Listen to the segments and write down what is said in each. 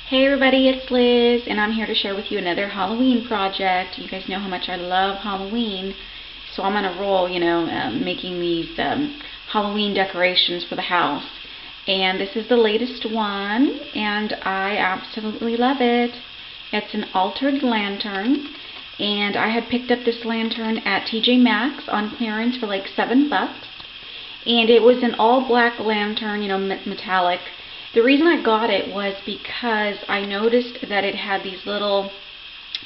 Hey everybody, it's Liz, and I'm here to share with you another Halloween project. You guys know how much I love Halloween, so I'm on a roll, making these Halloween decorations for the house. And this is the latest one, and I absolutely love it. It's an altered lantern, and I had picked up this lantern at TJ Maxx on clearance for like $7. And it was an all black lantern, metallic. The reason I got it was because I noticed that it had these little,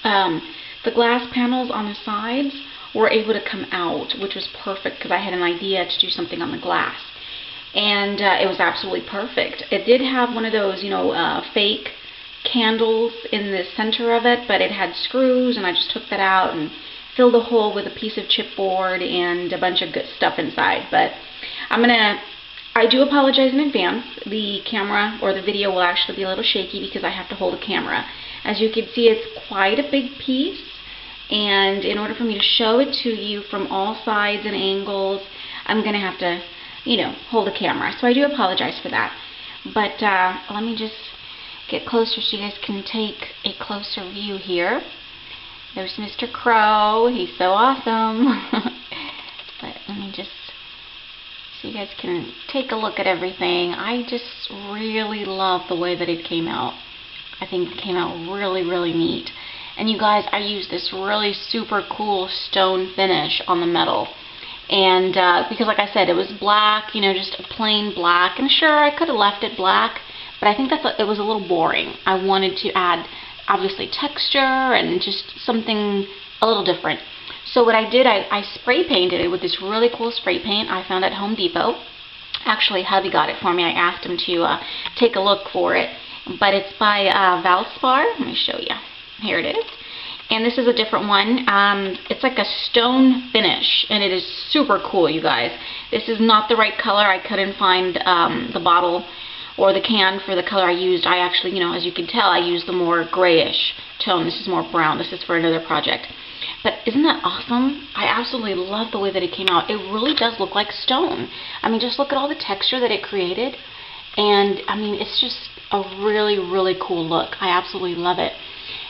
the glass panels on the sides were able to come out, which was perfect because I had an idea to do something on the glass. And it was absolutely perfect. It did have one of those, fake candles in the center of it, but it had screws, and I just took that out and filled the hole with a piece of chipboard and a bunch of good stuff inside. But I do apologize in advance. The camera or the video will actually be a little shaky because I have to hold a camera. As you can see, it's quite a big piece, and in order for me to show it to you from all sides and angles, I'm going to have to, hold a camera. So I do apologize for that. But let me just get closer so you guys can take a closer view here. There's Mr. Crow. He's so awesome. But let me just so you guys can take a look at everything. I just really love the way that it came out. I think it came out really, really neat. And you guys, I used this really super cool stone finish on the metal. And because like I said, it was black, just a plain black. And sure, I could have left it black, but I think it was a little boring. I wanted to add, obviously, texture and just something a little different. So what I did, I spray painted it with this really cool spray paint I found at Home Depot. Actually, hubby got it for me. I asked him to take a look for it. But it's by Valspar. Let me show you. Here it is. And this is a different one. It's like a stone finish, and it is super cool, you guys. This is not the right color. I couldn't find the bottle or the can for the color I used. I actually, as you can tell, I used the more grayish tone. This is more brown. This is for another project. But isn't that awesome? I absolutely love the way that it came out. It really does look like stone. Just look at all the texture that it created. And, it's just a really, really cool look. I absolutely love it.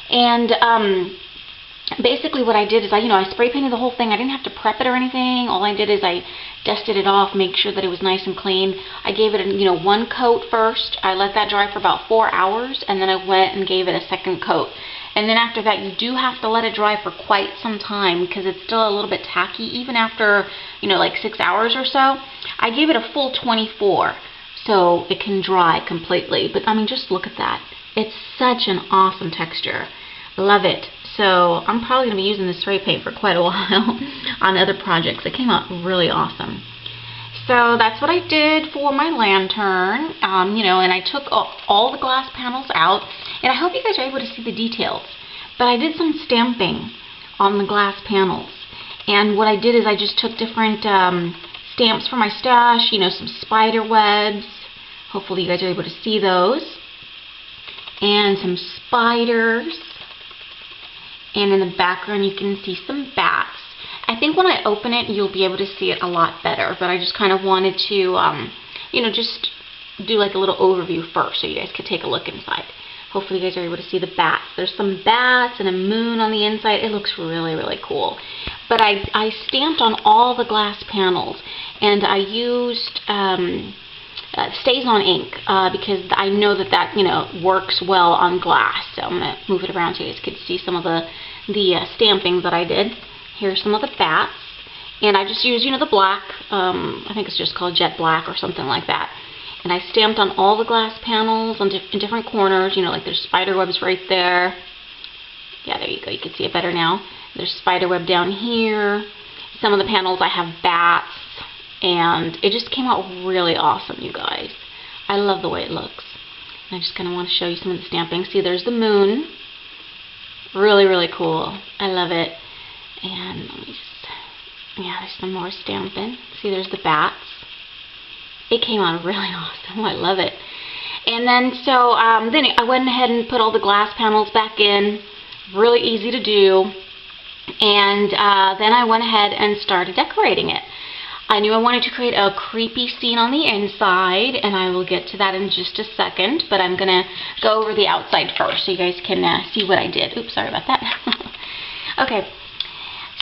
And basically what I did is I spray painted the whole thing. I didn't have to prep it or anything. All I did is I dusted it off, make sure that it was nice and clean. I gave it one coat first. I let that dry for about 4 hours, and then I went and gave it a second coat. And then after that, you do have to let it dry for quite some time because it's still a little bit tacky, even after, like 6 hours or so. I gave it a full 24 so it can dry completely. But, just look at that. It's such an awesome texture. Love it. So I'm probably going to be using this spray paint for quite a while on other projects. It came out really awesome. So that's what I did for my lantern, and I took all the glass panels out, and I hope you guys are able to see the details. But I did some stamping on the glass panels, and what I did is I just took different stamps for my stash, some spider webs. Hopefully you guys are able to see those, and some spiders, and in the background you can see some bats. I think when I open it, you'll be able to see it a lot better, but I just kind of wanted to, just do like a little overview first so you guys could take a look inside. Hopefully you guys are able to see the bats. There's some bats and a moon on the inside. It looks really, really cool. But I stamped on all the glass panels, and I used StazOn ink because I know that works well on glass. So I'm going to move it around so you guys could see some of the stamping that I did. Here's some of the bats, and I just used, the black, I think it's just called jet black or something like that. And I stamped on all the glass panels in different corners, like there's spider webs right there. Yeah, there you go, you can see it better now. There's spider web down here. Some of the panels I have bats, and it just came out really awesome, you guys. I love the way it looks. And I just kind of want to show you some of the stamping. See, there's the moon. Really, really cool. I love it. And let me just, there's some more stamping. See, there's the bats. It came out really awesome. I love it. And then, so, then I went ahead and put all the glass panels back in. Really easy to do. And then I went ahead and started decorating it. I knew I wanted to create a creepy scene on the inside, and I will get to that in just a second, but I'm going to go over the outside first so you guys can see what I did. Oops, sorry about that. Okay,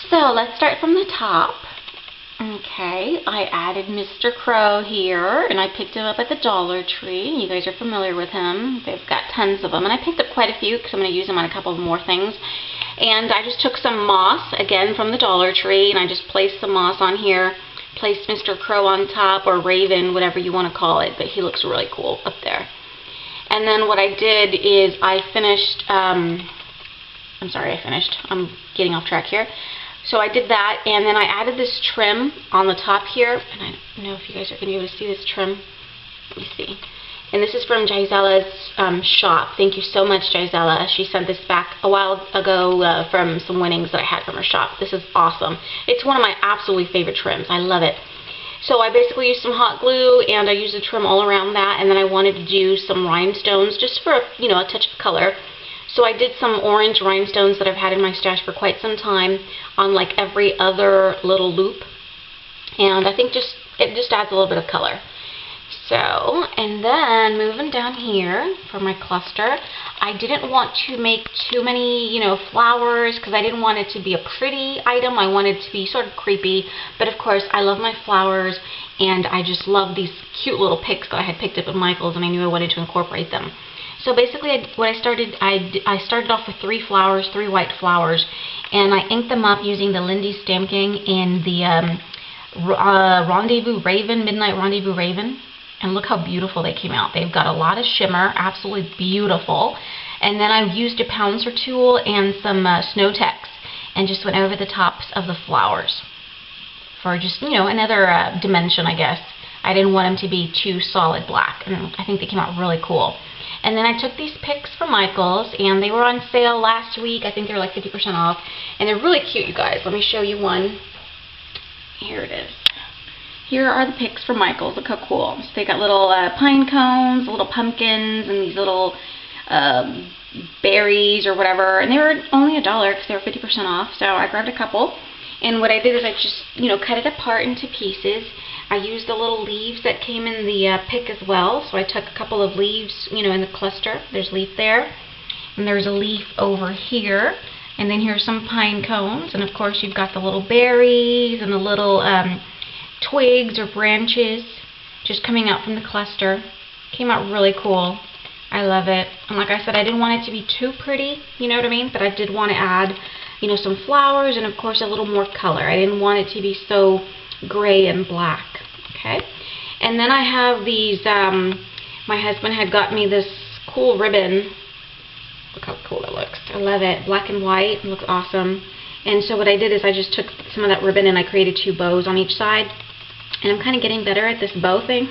so let's start from the top. Okay, I added Mr. Crow here, and I picked him up at the Dollar Tree. You guys are familiar with him. They've got tons of them, and I picked up quite a few because I'm going to use them on a couple of more things. And I just took some moss, again, from the Dollar Tree, and I just placed some moss on here. Placed Mr. Crow on top, or Raven, whatever you want to call it, but he looks really cool up there. And then what I did is I finished, I'm getting off track here. So I did that, and then I added this trim on the top here, and I don't know if you guys are going to be able to see this trim. Let me see. And this is from Gisella's shop. Thank you so much, Gisella. She sent this back a while ago from some winnings that I had from her shop. This is awesome. It's one of my absolutely favorite trims. I love it. So I basically used some hot glue, and I used the trim all around that, and then I wanted to do some rhinestones just for, you know, a touch of color. So I did some orange rhinestones that I've had in my stash for quite some time on like every other little loop. And I think it just adds a little bit of color. So, and then moving down here for my cluster, I didn't want to make too many, you know, flowers because I didn't want it to be a pretty item. I wanted it to be sort of creepy, but of course I love my flowers, and I just love these cute little picks that I had picked up at Michael's, and I knew I wanted to incorporate them. So basically I started off with 3 flowers, 3 white flowers, and I inked them up using the Lindy Stamp Gang in the Rendezvous Raven, Midnight Rendezvous Raven. And look how beautiful they came out. They've got a lot of shimmer, absolutely beautiful. And then I used a Pouncer tool and some Snow Tex and just went over the tops of the flowers for just, you know, another dimension, I guess. I didn't want them to be too solid black, and I think they came out really cool. And then I took these picks from Michael's, and they were on sale last week. I think they were like 50% off, and they're really cute, you guys. Let me show you one. Here it is. Here are the picks from Michael's. Look how cool. So they got little pine cones, little pumpkins, and these little berries or whatever. And they were only $1 because they were 50% off. So I grabbed a couple. And what I did is I just, you know, cut it apart into pieces. I used the little leaves that came in the pick as well. So I took a couple of leaves, you know, in the cluster. There's a leaf there. And there's a leaf over here. And then here's some pine cones. And of course you've got the little berries and the little twigs or branches just coming out from the cluster. Came out really cool. I love it. And like I said, I didn't want it to be too pretty, you know what I mean? But I did want to add, you know, some flowers and of course a little more color. I didn't want it to be so gray and black. Okay. And then I have these, my husband had got me this cool ribbon. Look how cool it looks. I love it. Black and white. It looks awesome. And so what I did is I just took some of that ribbon and I created 2 bows on each side. And I'm kind of getting better at this bow thing.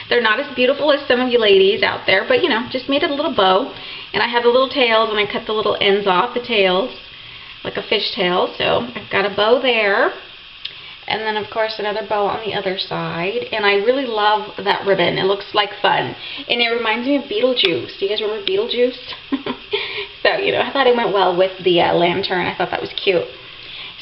They're not as beautiful as some of you ladies out there, but you know, just made it a little bow. And I have the little tails, and I cut the little ends off the tails, like a fish tail. So I've got a bow there. And then of course another bow on the other side. And I really love that ribbon. It looks like fun. And it reminds me of Beetlejuice. Do you guys remember Beetlejuice? So, you know, I thought it went well with the lantern. I thought that was cute.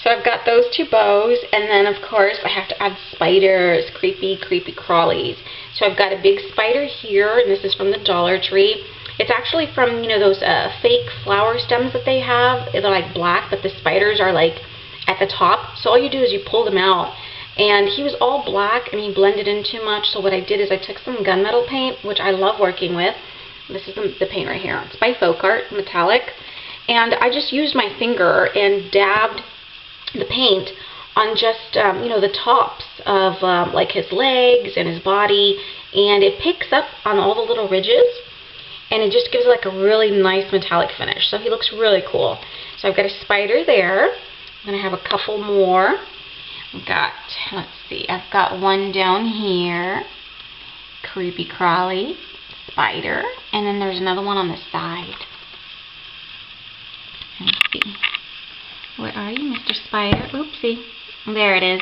So I've got those 2 bows, and then of course I have to add spiders, creepy crawlies. So I've got a big spider here, and this is from the Dollar Tree. It's actually from, you know, those fake flower stems that they have. They're like black, but the spiders are like at the top. So all you do is you pull them out. And he was all black, and he blended in too much. So what I did is I took some gunmetal paint, which I love working with. This is the paint right here. It's by Folk Art, metallic. And I just used my finger and dabbed the paint on just, you know, the tops of like his legs and his body, and it picks up on all the little ridges, and it just gives like a really nice metallic finish. So he looks really cool. So I've got a spider there. I'm going to have a couple more. I've got, let's see, I've got one down here, creepy crawly spider, and then there's another one on the side. Let's see. Where are you, Mr. Spider? Oopsie. There it is.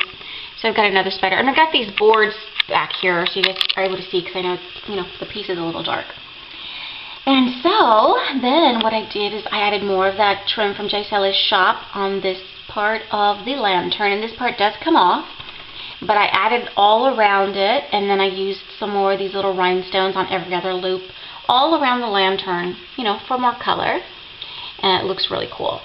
So I've got another spider. And I've got these boards back here so you guys are able to see, because I know, you know, the piece is a little dark. And so then what I did is I added more of that trim from Gisella's shop on this part of the lantern. And this part does come off. But I added all around it, and then I used some more of these little rhinestones on every other loop all around the lantern, you know, for more color. And it looks really cool.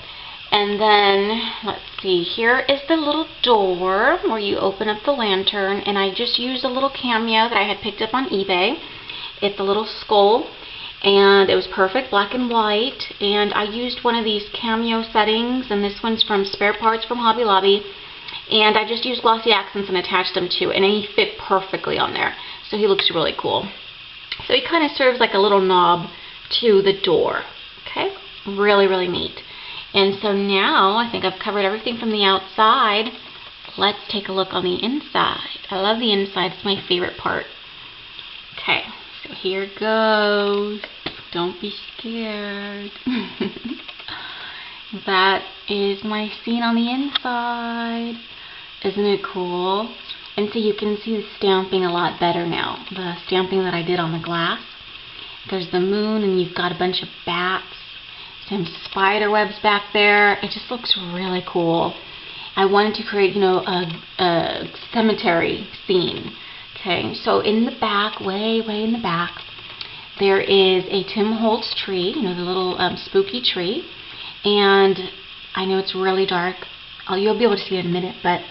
And then, let's see, here is the little door where you open up the lantern, and I just used a little cameo that I had picked up on eBay. It's a little skull, and it was perfect, black and white, and I used one of these cameo settings, and this one's from Spare Parts from Hobby Lobby, and I just used glossy accents and attached them to it, and he fit perfectly on there, so he looks really cool. So he kind of serves like a little knob to the door, okay? Really, really neat. And so now I think I've covered everything from the outside. Let's take a look on the inside. I love the inside. It's my favorite part. Okay, so here it goes. Don't be scared. That is my scene on the inside. Isn't it cool? And so you can see the stamping a lot better now. The stamping that I did on the glass. There's the moon, and you've got a bunch of bats. Some spider webs back there. It just looks really cool. I wanted to create, you know, a cemetery scene. Okay, so in the back, way in the back, there is a Tim Holtz tree, you know, the little spooky tree. And I know it's really dark. You'll be able to see it in a minute, but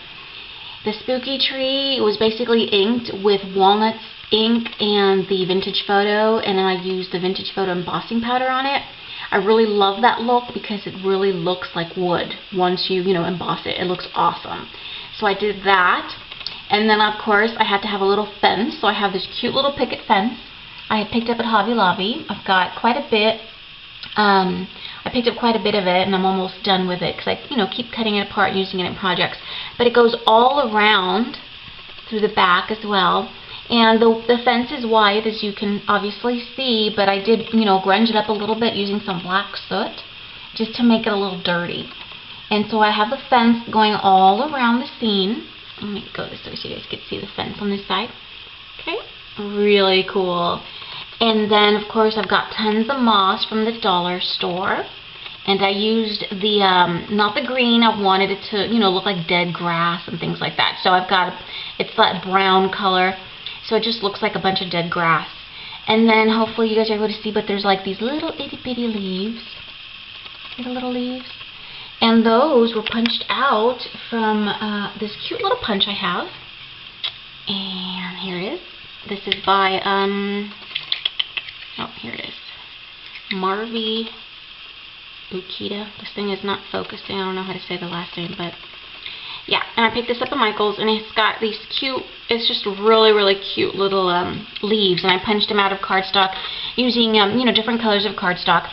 the spooky tree was basically inked with walnut ink and the vintage photo, and then I used the vintage photo embossing powder on it. I really love that look because it really looks like wood once you know, emboss it. It looks awesome. So I did that. And then, of course, I had to have a little fence. So I have this cute little picket fence I had picked up at Hobby Lobby. I've got quite a bit. I picked up quite a bit of it, and I'm almost done with it because I, you know, keep cutting it apart, using it in projects. But it goes all around through the back as well. And the fence is white, as you can obviously see, but I did, you know, grunge it up a little bit using some black soot just to make it a little dirty. And so I have the fence going all around the scene. Let me go this way so you guys can see the fence on this side. Okay, really cool. And then, of course, I've got tons of moss from the dollar store. And I used the, not the green, I wanted it to, you know, look like dead grass and things like that. So I've got, it's that brown color. So it just looks like a bunch of dead grass. And then hopefully you guys are able to see, but there's like these little itty bitty leaves. See the little leaves? And those were punched out from this cute little punch I have. And here it is. This is by, oh, here it is. Marvi Ukita. This thing is not focusing. I don't know how to say the last name, but yeah, and I picked this up at Michael's, and it's got these cute, it's just really, really cute little leaves, and I punched them out of cardstock using, you know, different colors of cardstock.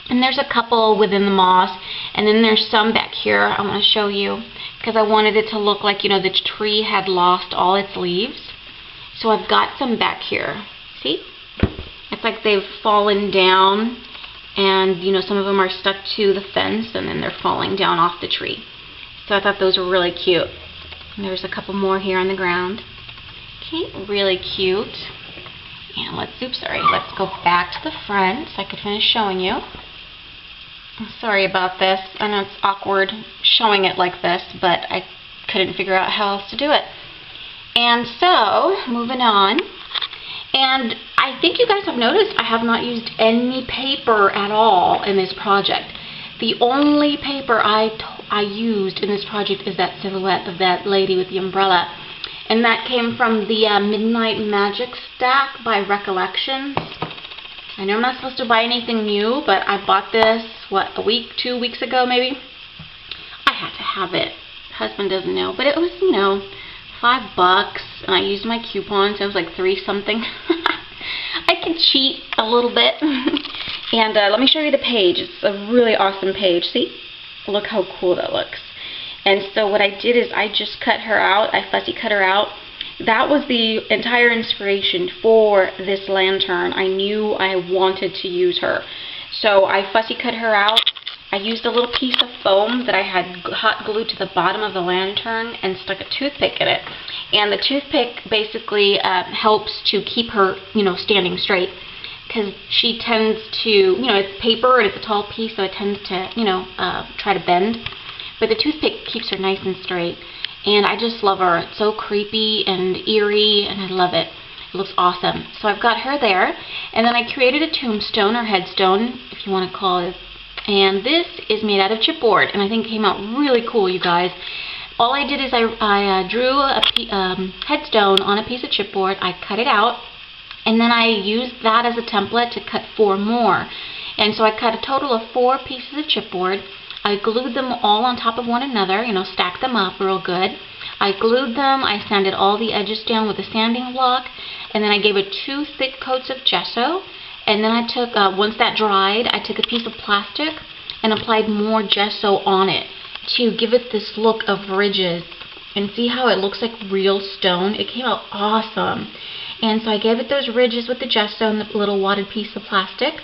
And there's a couple within the moss, and then there's some back here I want to show you, because I wanted it to look like, you know, the tree had lost all its leaves. So I've got some back here. See? It's like they've fallen down, and, you know, some of them are stuck to the fence, and then they're falling down off the tree. So I thought those were really cute. And there's a couple more here on the ground. Okay, really cute. And let's go back to the front so I could finish showing you. I'm sorry about this. I know it's awkward showing it like this, but I couldn't figure out how else to do it. And so, moving on. And I think you guys have noticed I have not used any paper at all in this project. The only paper I used in this project is that silhouette of that lady with the umbrella. And that came from the Midnight Magic stack by Recollections. I know I'm not supposed to buy anything new, but I bought this, what, a week, 2 weeks ago maybe? I had to have it. Husband doesn't know, but it was, you know, $5, and I used my coupon, so it was like 3 something. I can cheat a little bit. And let me show you the page. It's a really awesome page. See? Look how cool that looks. And so what I did is I just cut her out. I fussy cut her out. That was the entire inspiration for this lantern. I knew I wanted to use her. So I fussy cut her out. I used a little piece of foam that I had hot glued to the bottom of the lantern and stuck a toothpick in it. And the toothpick basically helps to keep her, you know, standing straight. Because she tends to, you know, it's paper and it's a tall piece, so it tends to, you know, try to bend. But the toothpick keeps her nice and straight. And I just love her. It's so creepy and eerie, and I love it. It looks awesome. So I've got her there. And then I created a tombstone or headstone, if you want to call it. And this is made out of chipboard, and I think it came out really cool, you guys. All I did is I drew a headstone on a piece of chipboard. I cut it out, and then I used that as a template to cut 4 more. And so I cut a total of 4 pieces of chipboard. I glued them all on top of one another, you know, stacked them up real good. I glued them, I sanded all the edges down with a sanding block, and then I gave it 2 thick coats of gesso. And then I took, once that dried, I took a piece of plastic and applied more gesso on it to give it this look of ridges. And see how it looks like real stone? It came out awesome. And so I gave it those ridges with the gesso and the little wadded piece of plastic.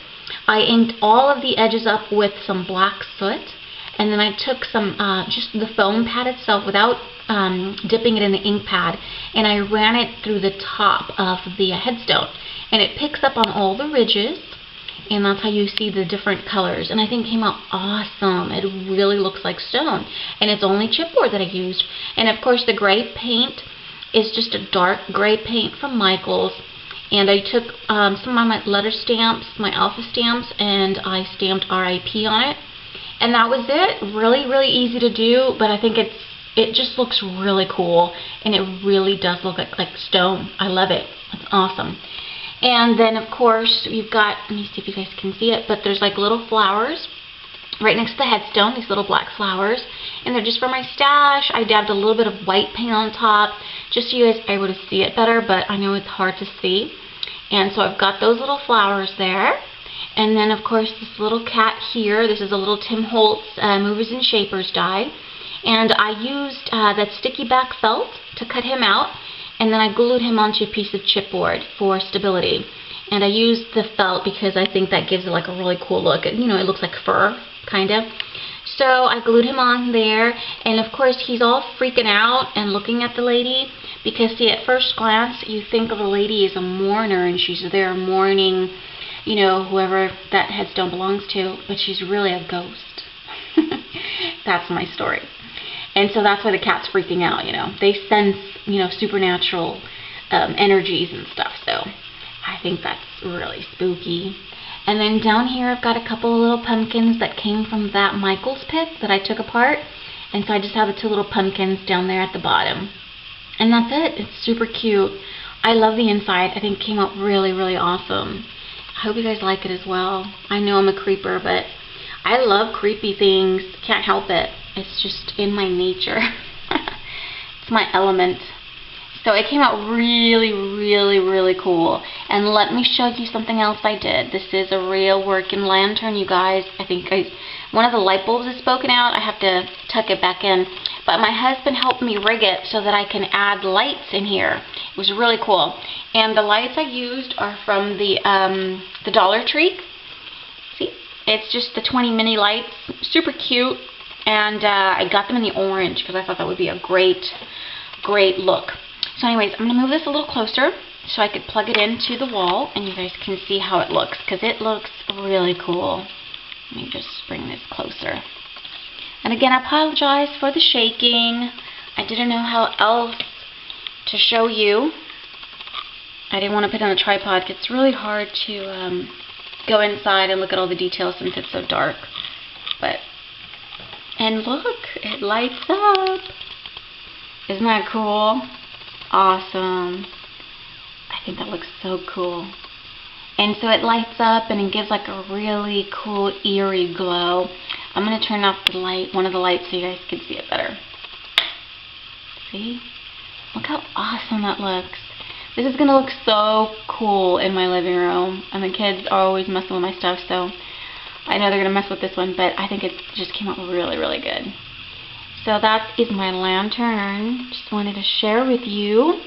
I inked all of the edges up with some black soot. And then I took some, just the foam pad itself without dipping it in the ink pad, and I ran it through the top of the headstone. And it picks up on all the ridges, and that's how you see the different colors. And I think it came out awesome. It really looks like stone. And it's only chipboard that I used. And of course the gray paint is just a dark gray paint from Michaels. And I took some of my letter stamps, my alpha stamps, and I stamped RIP on it. And that was it. Really, really easy to do, but I think it just looks really cool, and it really does look like stone. I love it. It's awesome. And then of course you've got, let me see if you guys can see it, but there's like little flowers right next to the headstone, these little black flowers, and they're just for my stash. I dabbed a little bit of white paint on top just so you guys are able to see it better, but I know it's hard to see. And so I've got those little flowers there. And then of course this little cat here, this is a little Tim Holtz Movers and Shapers die. And I used that sticky back felt to cut him out, and then I glued him onto a piece of chipboard for stability. And I used the felt because I think that gives it like a really cool look. You know, it looks like fur, kind of. So I glued him on there, and of course he's all freaking out and looking at the lady, because see, at first glance you think of the lady as a mourner and she's there mourning, you know, whoever that headstone belongs to, but she's really a ghost. That's my story. And so that's why the cat's freaking out, you know. They sense, you know, supernatural energies and stuff, so I think that's really spooky. And then down here I've got a couple of little pumpkins that came from that Michaels pick that I took apart. And so I just have the 2 little pumpkins down there at the bottom. And that's it. It's super cute. I love the inside. I think it came out really, really awesome. I hope you guys like it as well. I know I'm a creeper, but I love creepy things. Can't help it. It's just in my nature. It's my element. So it came out really, really, really cool. And let me show you something else I did. This is a real working lantern, you guys. I think one of the light bulbs is spoken out. I have to tuck it back in. But my husband helped me rig it so that I can add lights in here. It was really cool. And the lights I used are from the Dollar Tree. See? It's just the 20 mini lights. Super cute. And I got them in the orange because I thought that would be a great, great look. So anyways, I'm going to move this a little closer so I could plug it into the wall and you guys can see how it looks, because it looks really cool. Let me just bring this closer. And again, I apologize for the shaking. I didn't know how else to show you. I didn't want to put it on a tripod because it's really hard to go inside and look at all the details since it's so dark. And look, it lights up. Isn't that cool? Awesome. I think that looks so cool. And so it lights up and it gives like a really cool eerie glow. I'm going to turn off the light, one of the lights, so you guys can see it better. See? Look how awesome that looks. This is going to look so cool in my living room. And the kids are always messing with my stuff, so I know they're going to mess with this one, but I think it just came out really, really good. So that is my lantern. Just wanted to share with you.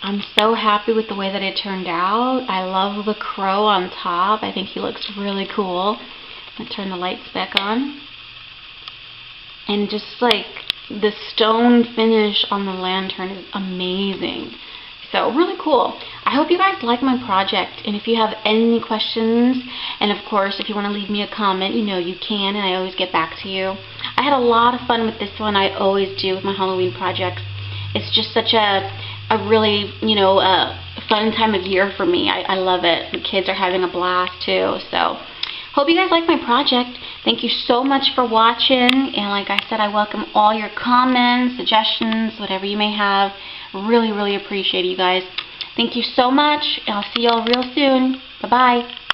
I'm so happy with the way that it turned out. I love the crow on top. I think he looks really cool. I'm going to turn the lights back on. And just like the stone finish on the lantern is amazing. So really cool. I hope you guys like my project, and if you have any questions, and of course if you want to leave me a comment, you know you can, and I always get back to you. I had a lot of fun with this one. I always do with my Halloween projects. It's just such a really, you know, fun time of year for me. I love it. The kids are having a blast too. So hope you guys like my project. Thank you so much for watching, and like I said, I welcome all your comments, suggestions, whatever you may have. Really, really appreciate it, you guys. Thank you so much, and I'll see y'all real soon. Bye-bye.